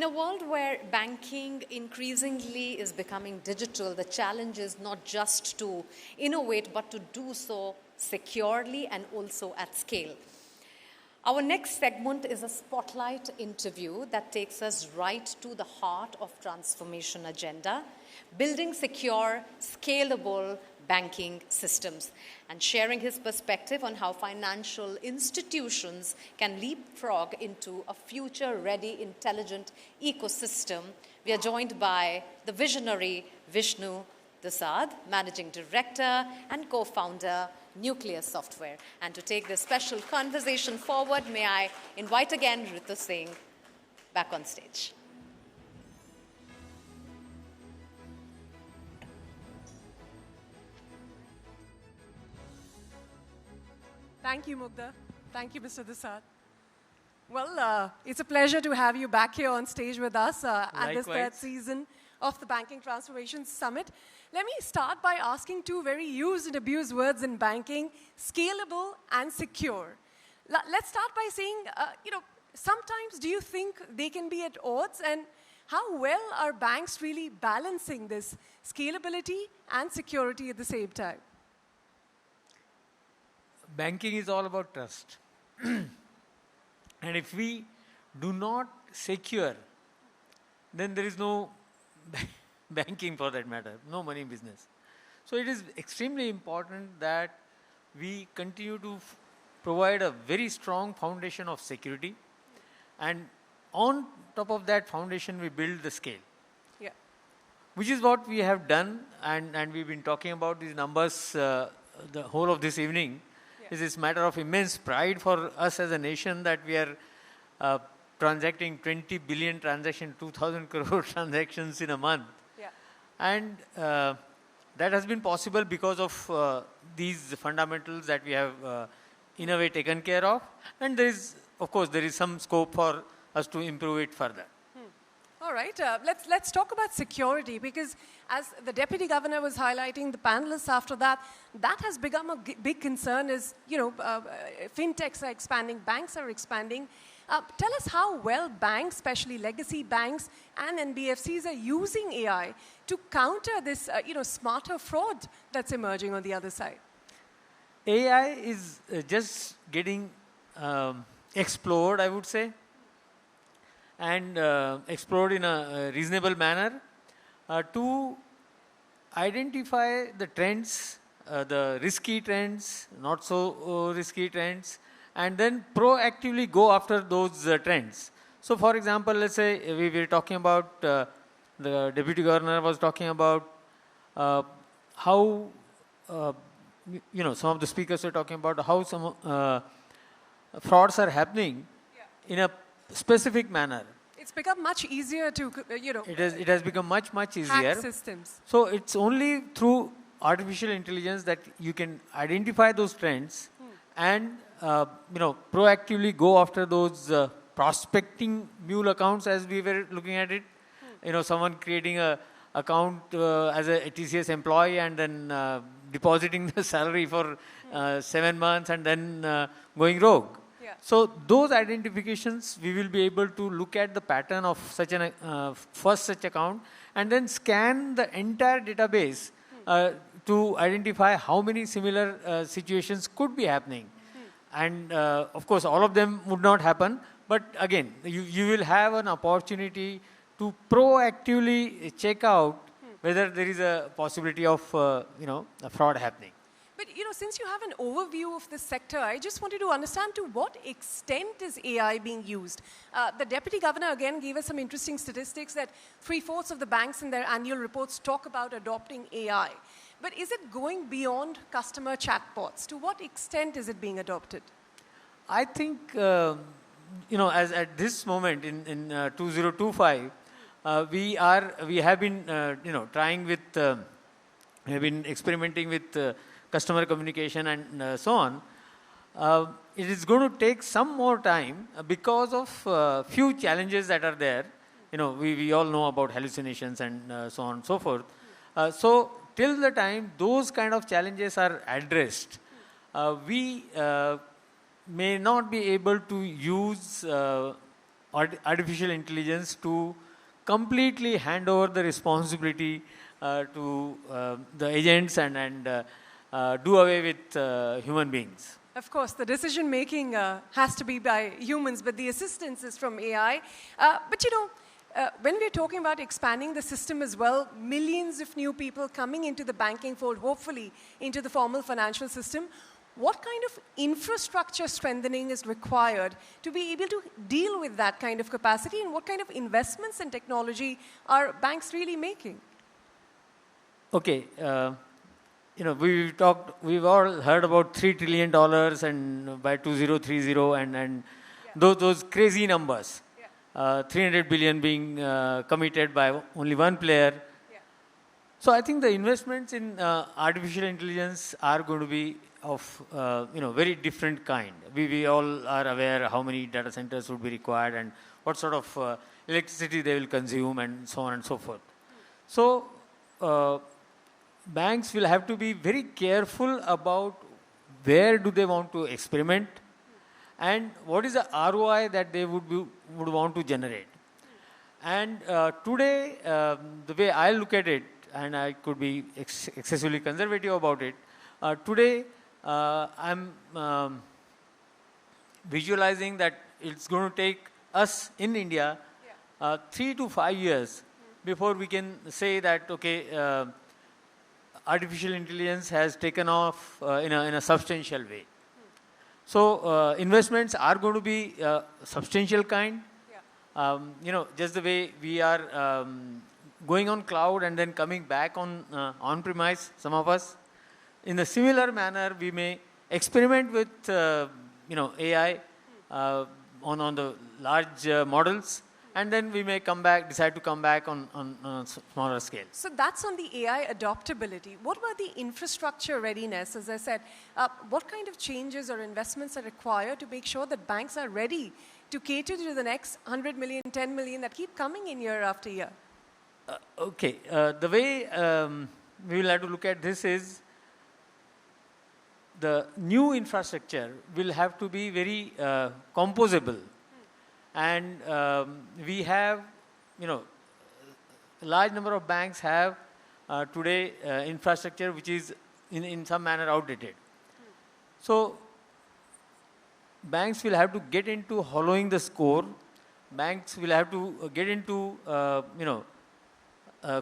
In a world where banking increasingly is becoming digital, the challenge is not just to innovate, but to do so securely and also at scale. Our next segment is a spotlight interview that takes us right to the heart of transformation agenda, building secure, scalable banking systems, and sharing his perspective on how financial institutions can leapfrog into a future-ready, intelligent ecosystem. We are joined by the visionary Vishnu Dusad, Managing Director and co-founder, Nucleus Software. And to take this special conversation forward, may I invite again Ritu Singh back on stage. Thank you, Mugdha. Thank you, Mr. Dusad. Well, it's a pleasure to have you back here on stage with us at this third season of the Banking Transformation Summit. Let me start by asking two very used and abused words in banking, scalable and secure. Let's start by saying, sometimes do you think they can be at odds? And how well are banks really balancing this scalability and security at the same time? Banking is all about trust. And if we do not secure, then there is no banking for that matter, no money business. So it is extremely important that we continue to provide a very strong foundation of security. And on top of that foundation, we build the scale. Yeah. Which is what we have done. And we've been talking about these numbers the whole of this evening. It is a matter of immense pride for us as a nation that we are transacting 20 billion transactions, 2,000 crore transactions in a month. Yeah. And that has been possible because of these fundamentals that we have in a way taken care of. And there is, of course, there is some scope for us to improve it further. All right, let's talk about security, because as the Deputy Governor was highlighting, the panelists after that has become a big concern is, fintechs are expanding, banks are expanding. Tell us how well banks, especially legacy banks and NBFCs, are using AI to counter this, smarter fraud that's emerging on the other side. AI is just getting explored, I would say, and explored in a reasonable manner to identify the trends, the risky trends, not so risky trends, and then proactively go after those trends. So, for example, let's say we were talking about, the Deputy Governor was talking about how, some of the speakers were talking about how some frauds are happening in a specific manner. It's become much easier to, It has become much easier. hack systems. So it's only through artificial intelligence that you can identify those trends and, proactively go after those prospecting mule accounts as we were looking at it. Someone creating a account as a TCS employee and then depositing the salary for 7 months and then going rogue. Yeah. So those identifications, we will be able to look at the pattern of such an first such account and then scan the entire database to identify how many similar situations could be happening. And of course, all of them would not happen. But again, you will have an opportunity to proactively check out whether there is a possibility of, a fraud happening. But, since you have an overview of this sector, I just wanted to understand to what extent is AI being used? The Deputy Governor again gave us some interesting statistics that 3/4 of the banks in their annual reports talk about adopting AI. But is it going beyond customer chatbots? To what extent is it being adopted? I think, as at this moment in 2025, we have been, trying with, we have been experimenting with customer communication and so on. It is going to take some more time because of few challenges that are there. We all know about hallucinations and so on and so forth. So till the time those kind of challenges are addressed, we may not be able to use artificial intelligence to completely hand over the responsibility to the agents and do away with human beings. Of course, the decision making has to be by humans, but the assistance is from AI. But you know, when we're talking about expanding the system as well, millions of new people coming into the banking fold, hopefully into the formal financial system, what kind of infrastructure strengthening is required to be able to deal with that kind of capacity, and what kind of investments in technology are banks really making? Okay. You know, we've all heard about $3 trillion and by 2030 and those crazy numbers. 300 billion being committed by only one player. So I think the investments in artificial intelligence are going to be of very different kind. We all are aware how many data centers would be required and what sort of electricity they will consume and so on and so forth. So banks will have to be very careful about where do they want to experiment and what is the ROI that they would want to generate. And today, the way I look at it, and I could be excessively conservative about it, today I'm visualizing that it's going to take us in India 3 to 5 years before we can say that, okay, artificial intelligence has taken off in a substantial way. So investments are going to be substantial kind. Just the way we are going on cloud and then coming back on-premise, some of us. In a similar manner, we may experiment with AI on the large models. And then we may decide to come back on a smaller scale. So that's on the AI adoptability. What about the infrastructure readiness? As I said, what kind of changes or investments are required to make sure that banks are ready to cater to the next 100 million, 10 million that keep coming in year after year? Okay. The way we will have to look at this is the new infrastructure will have to be very composable. And we have, a large number of banks have today infrastructure which is in some manner outdated. So banks will have to get into hollowing the score. Banks will have to get into,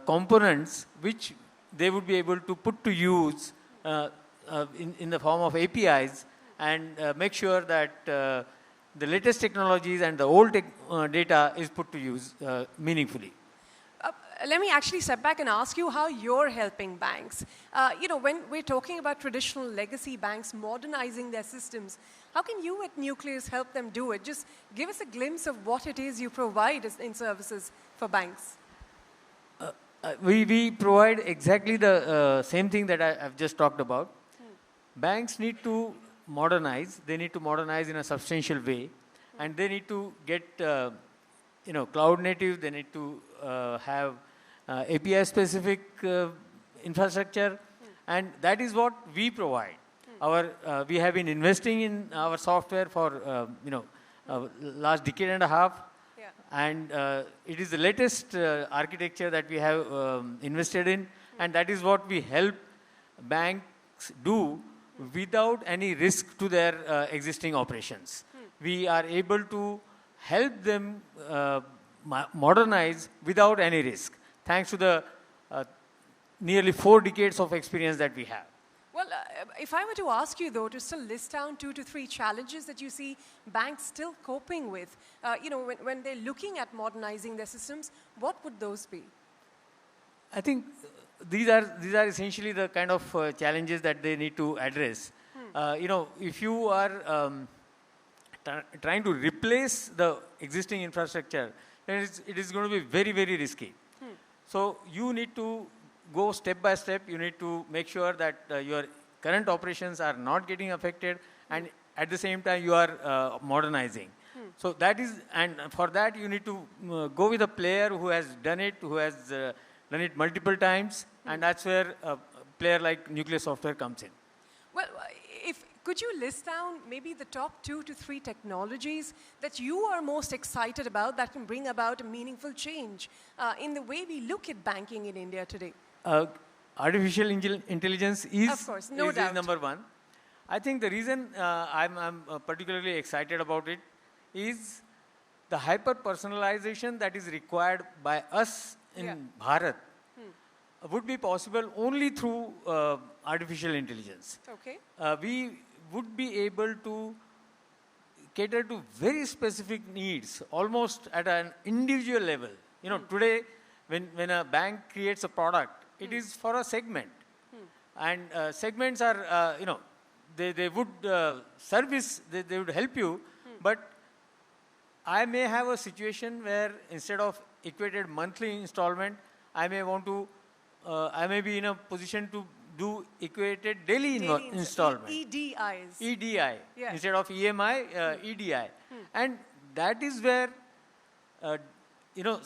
components which they would be able to put to use in the form of APIs and make sure that the latest technologies and the old data is put to use meaningfully. Let me actually step back and ask you how you're helping banks. When we're talking about traditional legacy banks modernizing their systems, how can you at Nucleus help them do it? Just give us a glimpse of what it is you provide in services for banks. We provide exactly the same thing that I've just talked about. Banks need to modernize. They need to modernize in a substantial way, and they need to get cloud native. They need to have API specific infrastructure, and that is what we provide. We have been investing in our software for last decade and a half, and it is the latest architecture that we have invested in, and that is what we help banks do without any risk to their existing operations. We are able to help them modernize without any risk, thanks to the nearly 4 decades of experience that we have. Well, if I were to ask you, though, to still list down 2 to 3 challenges that you see banks still coping with, when they're looking at modernizing their systems, what would those be? I think these are essentially the kind of challenges that they need to address. If you are trying to replace the existing infrastructure, then it is going to be very, very risky. So you need to go step by step. You need to make sure that your current operations are not getting affected, and at the same time you are modernizing. So that is, and for that you need to go with a player who has done it, who has done it multiple times, and that's where a player like Nucleus Software comes in. Well, could you list down maybe the top 2 to 3 technologies that you are most excited about that can bring about a meaningful change in the way we look at banking in India today? Artificial intelligence is, of course, no doubt. Is number one. I think the reason I'm particularly excited about it is the hyper-personalization that is required by us in Bharat would be possible only through artificial intelligence. Okay. We would be able to cater to very specific needs, almost at an individual level. You know, today, when a bank creates a product, it is for a segment. And segments are, you know, they would service, they would help you, but I may have a situation where instead of equated monthly installment, I may want to, I may be in a position to do equated daily installment. EDIs. EDI. Yeah. Instead of EMI, EDI. And that is where, you know,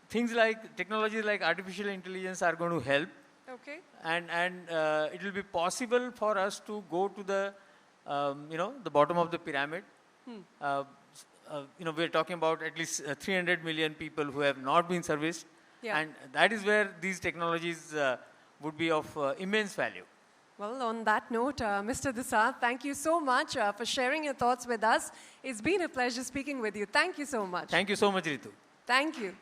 things like technologies like artificial intelligence are going to help. Okay. And it will be possible for us to go to the, you know, the bottom of the pyramid. You know, we're talking about at least 300 million people who have not been serviced. Yeah. And that is where these technologies would be of immense value. Well, on that note, Mr. Dusad, thank you so much for sharing your thoughts with us. It's been a pleasure speaking with you. Thank you so much. Thank you so much, Ritu. Thank you.